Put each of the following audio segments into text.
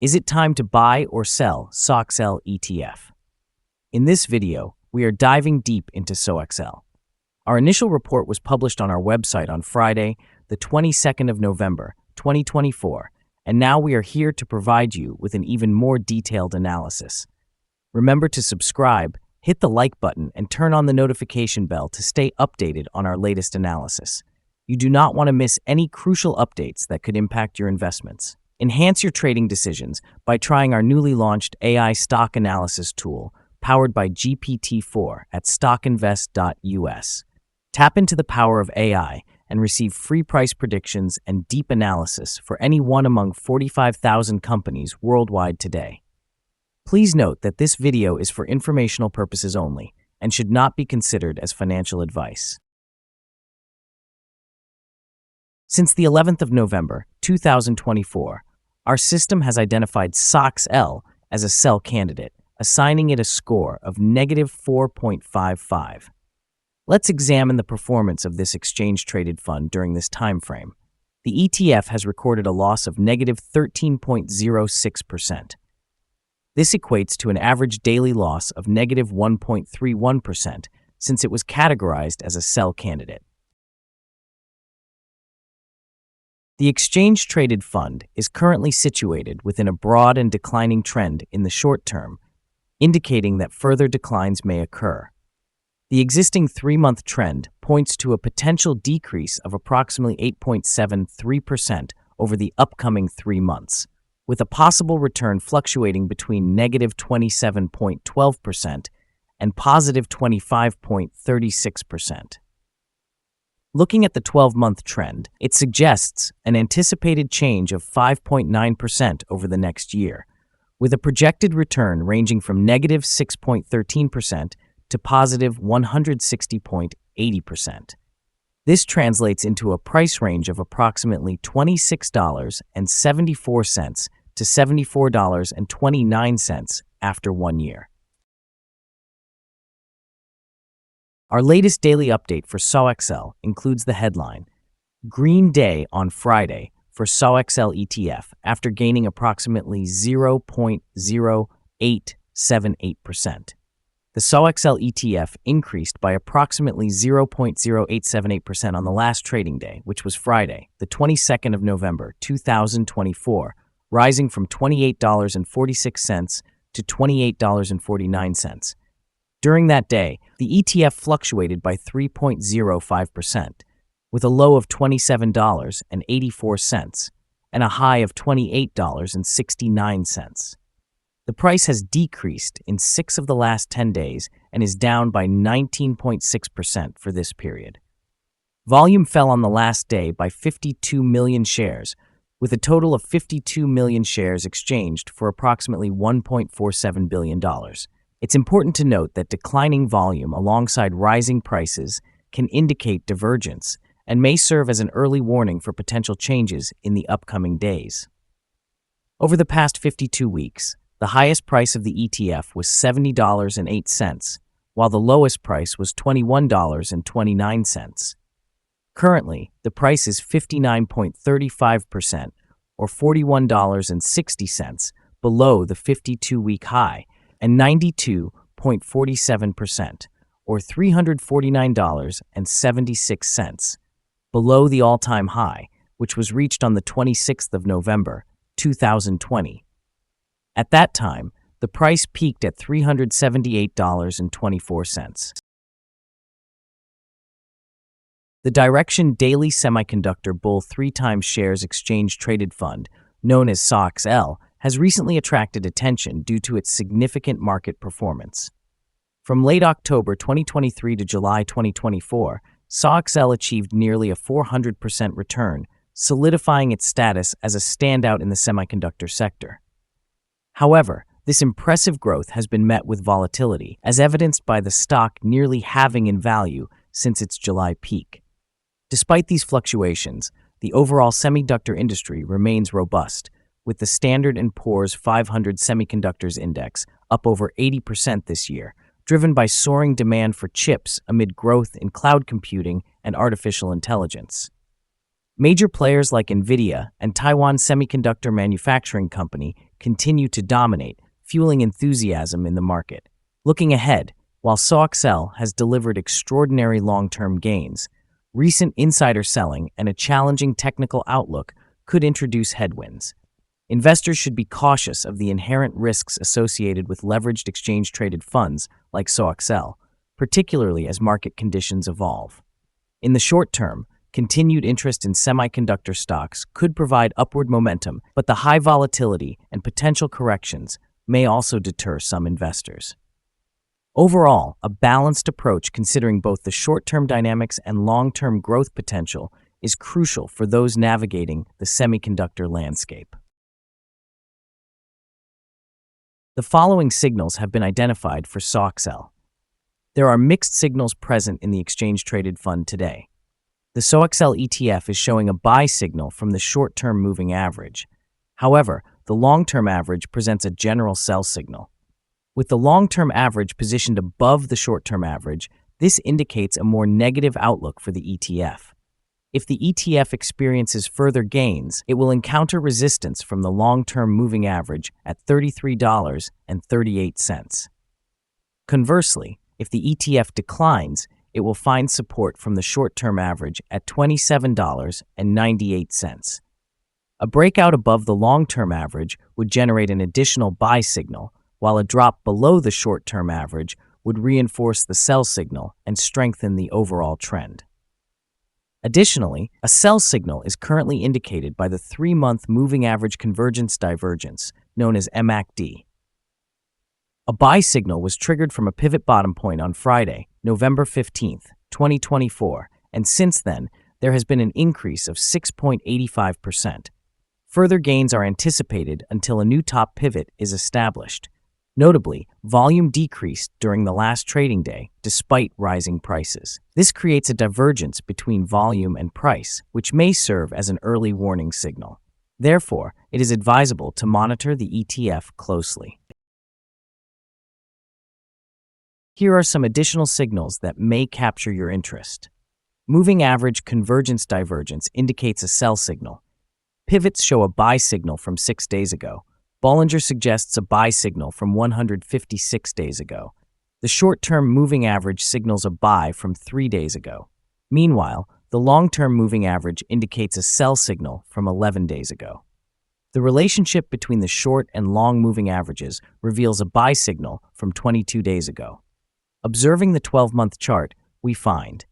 Is it time to buy or sell SOXL ETF? In this video, we are diving deep into SOXL. Our initial report was published on our website on Friday, the 22nd of November, 2024, and now we are here to provide you with an even more detailed analysis. Remember to subscribe, hit the like button, and turn on the notification bell to stay updated on our latest analysis. You do not want to miss any crucial updates that could impact your investments. Enhance your trading decisions by trying our newly launched AI stock analysis tool powered by GPT-4 at StockInvest.us. Tap into the power of AI and receive free price predictions and deep analysis for any one among 45,000 companies worldwide today. Please note that this video is for informational purposes only and should not be considered as financial advice. Since the 11th of November, 2024, our system has identified SOXL as a sell candidate, assigning it a score of -4.55. Let's examine the performance of this exchange-traded fund during this time frame. The ETF has recorded a loss of -13.06%. This equates to an average daily loss of -1.31% since it was categorized as a sell candidate. The exchange-traded fund is currently situated within a broad and declining trend in the short term, indicating that further declines may occur. The existing 3-month trend points to a potential decrease of approximately 8.73% over the upcoming 3 months, with a possible return fluctuating between -27.12% and +25.36%. Looking at the 12-month trend, it suggests an anticipated change of 5.9% over the next year, with a projected return ranging from -6.13% to +160.80%. This translates into a price range of approximately $26.74 to $74.29 after 1 year. Our latest daily update for SOXL includes the headline, Green Day on Friday for SOXL ETF after gaining approximately 0.0878%. The SOXL ETF increased by approximately 0.0878% on the last trading day, which was Friday, the 22nd of November, 2024, rising from $28.46 to $28.49. During that day, the ETF fluctuated by 3.05%, with a low of $27.84 and a high of $28.69. The price has decreased in 6 of the last 10 days and is down by 19.6% for this period. Volume fell on the last day by 52 million shares, with a total of 52 million shares exchanged for approximately $1.47 billion. It's important to note that declining volume alongside rising prices can indicate divergence and may serve as an early warning for potential changes in the upcoming days. Over the past 52 weeks, the highest price of the ETF was $70.08, while the lowest price was $21.29. Currently, the price is 59.35% or $41.60 below the 52-week high, and 92.47%, or $349.76, below the all-time high, which was reached on the 26th of November, 2020. At that time, the price peaked at $378.24. The Direction Daily Semiconductor Bull 3x Shares Exchange Traded Fund, known as SOXL, has recently attracted attention due to its significant market performance. From late October 2023 to July 2024, SOXL achieved nearly a 400% return, solidifying its status as a standout in the semiconductor sector. However, this impressive growth has been met with volatility, as evidenced by the stock nearly halving in value since its July peak. Despite these fluctuations, the overall semiconductor industry remains robust, with the Standard & Poor's 500 Semiconductors Index up over 80% this year, driven by soaring demand for chips amid growth in cloud computing and artificial intelligence. Major players like NVIDIA and Taiwan Semiconductor Manufacturing Company continue to dominate, fueling enthusiasm in the market. Looking ahead, while SOXL has delivered extraordinary long-term gains, recent insider selling and a challenging technical outlook could introduce headwinds. Investors should be cautious of the inherent risks associated with leveraged exchange-traded funds like SOXL, particularly as market conditions evolve. In the short term, continued interest in semiconductor stocks could provide upward momentum, but the high volatility and potential corrections may also deter some investors. Overall, a balanced approach considering both the short-term dynamics and long-term growth potential is crucial for those navigating the semiconductor landscape. The following signals have been identified for SOXL. There are mixed signals present in the exchange-traded fund today. The SOXL ETF is showing a buy signal from the short-term moving average. However, the long-term average presents a general sell signal. With the long-term average positioned above the short-term average, this indicates a more negative outlook for the ETF. If the ETF experiences further gains, it will encounter resistance from the long-term moving average at $33.38. Conversely, if the ETF declines, it will find support from the short-term average at $27.98. A breakout above the long-term average would generate an additional buy signal, while a drop below the short-term average would reinforce the sell signal and strengthen the overall trend. Additionally, a sell signal is currently indicated by the 3-month moving average convergence divergence, known as MACD. A buy signal was triggered from a pivot bottom point on Friday, November 15, 2024, and since then, there has been an increase of 6.85%. Further gains are anticipated until a new top pivot is established. Notably, volume decreased during the last trading day despite rising prices. This creates a divergence between volume and price, which may serve as an early warning signal. Therefore, it is advisable to monitor the ETF closely. Here are some additional signals that may capture your interest. Moving average convergence divergence indicates a sell signal. Pivots show a buy signal from 6 days ago. Bollinger suggests a buy signal from 156 days ago. The short-term moving average signals a buy from 3 days ago. Meanwhile, the long-term moving average indicates a sell signal from 11 days ago. The relationship between the short and long moving averages reveals a buy signal from 22 days ago. Observing the 12-month chart, we find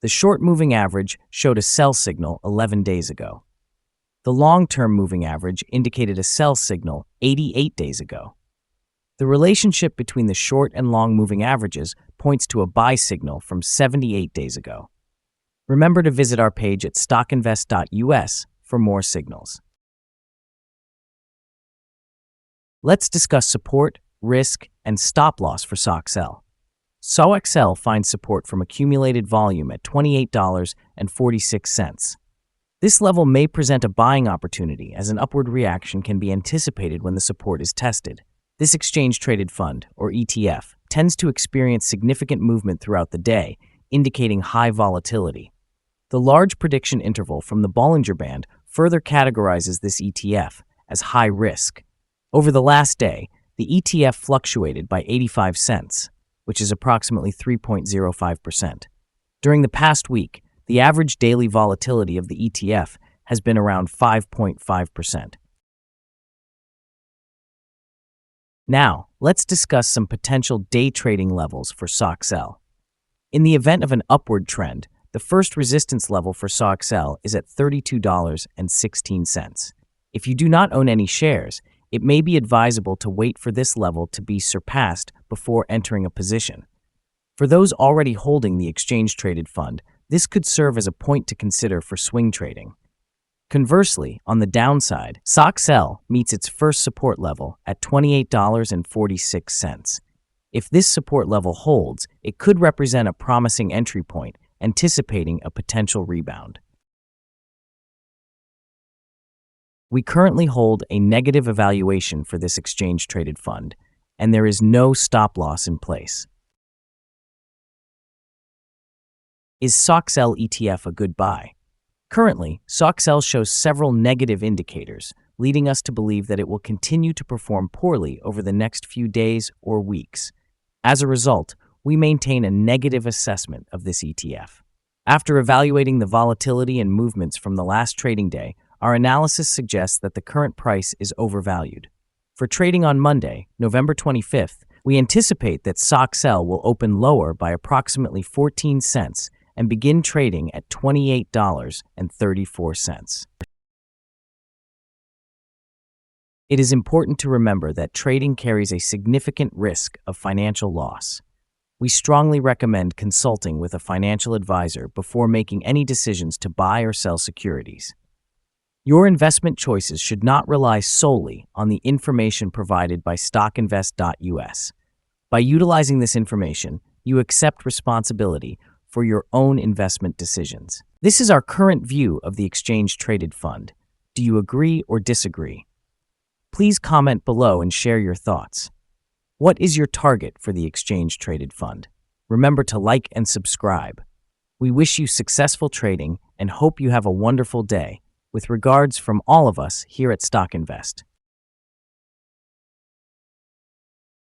the short moving average showed a sell signal 11 days ago. The long-term moving average indicated a sell signal 88 days ago. The relationship between the short and long moving averages points to a buy signal from 78 days ago. Remember to visit our page at StockInvest.us for more signals. Let's discuss support, risk, and stop loss for SOXL. SOXL finds support from accumulated volume at $28.46. This level may present a buying opportunity as an upward reaction can be anticipated when the support is tested. This exchange-traded fund, or ETF, tends to experience significant movement throughout the day, indicating high volatility. The large prediction interval from the Bollinger Band further categorizes this ETF as high risk. Over the last day, the ETF fluctuated by 85 cents, which is approximately 3.05%. During the past week, the average daily volatility of the ETF has been around 5.5%. Now, let's discuss some potential day trading levels for SOXL. In the event of an upward trend, the first resistance level for SOXL is at $32.16. If you do not own any shares, it may be advisable to wait for this level to be surpassed before entering a position. For those already holding the exchange-traded fund, this could serve as a point to consider for swing trading. Conversely, on the downside, SOXL meets its first support level at $28.46. If this support level holds, it could represent a promising entry point, anticipating a potential rebound. We currently hold a negative evaluation for this exchange-traded fund, and there is no stop loss in place. Is SOXL ETF a good buy? Currently, SOXL shows several negative indicators, leading us to believe that it will continue to perform poorly over the next few days or weeks. As a result, we maintain a negative assessment of this ETF. After evaluating the volatility and movements from the last trading day, our analysis suggests that the current price is overvalued. For trading on Monday, November 25th, we anticipate that SOXL will open lower by approximately 14 cents and begin trading at $28.34. It is important to remember that trading carries a significant risk of financial loss. We strongly recommend consulting with a financial advisor before making any decisions to buy or sell securities. Your investment choices should not rely solely on the information provided by StockInvest.us. By utilizing this information, you accept responsibility for your own investment decisions. This is our current view of the exchange-traded fund. Do you agree or disagree? Please comment below and share your thoughts. What is your target for the exchange-traded fund? Remember to like and subscribe. We wish you successful trading and hope you have a wonderful day. With regards from all of us here at StockInvest.